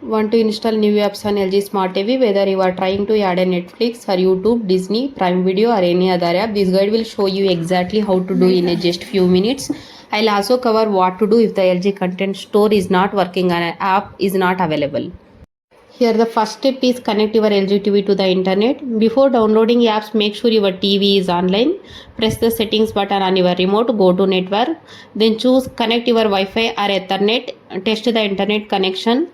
Want to install new apps on LG Smart TV, whether you are trying to add a Netflix or YouTube, Disney, Prime Video or any other app. This guide will show you exactly how to do in a just few minutes. I'll also cover what to do if the LG content store is not working and an app is not available. Here the first step is connect your LG TV to the internet. Before downloading apps, make sure your TV is online. Press the settings button on your remote, go to network, then choose connect your Wi-Fi or Ethernet, test the internet connection.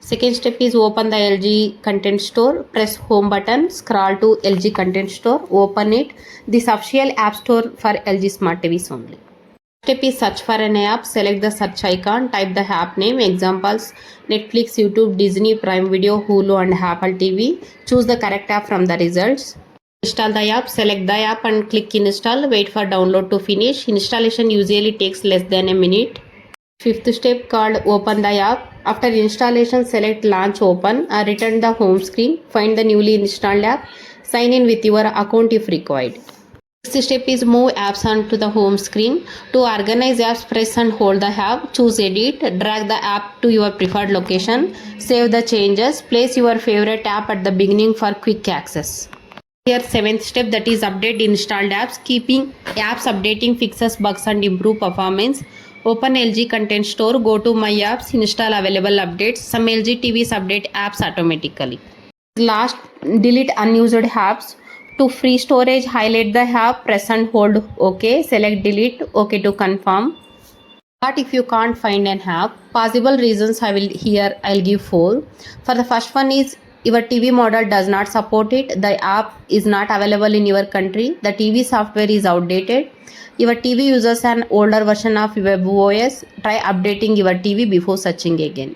Second step is open the LG content store. Press home button, scroll to LG content store, open it. This official app store for LG Smart TVs only. Step is search for an app. Select the search icon, type the app name, examples Netflix, YouTube, Disney, Prime Video, Hulu and Apple TV. Choose the correct app from the results. Install the app, select the app and click install. Wait for download to finish. Installation usually takes less than a minute. Fifth step called open the app. After installation, select launch open or return the home screen. Find the newly installed app. Sign in with your account if required. Sixth step is move apps onto the home screen. To organize apps, press and hold the app. Choose edit. Drag the app to your preferred location. Save the changes. Place your favorite app at the beginning for quick access. Here seventh step, that is update installed apps. Keeping apps updating fixes bugs and improve performance. Open LG content store, go to my apps, install available updates. Some LG TVs update apps automatically. Last, delete unused apps. To free storage, highlight the app, press and hold OK, select delete, OK to confirm. But if you can't find an app, possible reasons I'll give 4. For the first one is your TV model does not support it. The app is not available in your country. The TV software is outdated. Your TV uses an older version of webOS. Try updating your TV before searching again.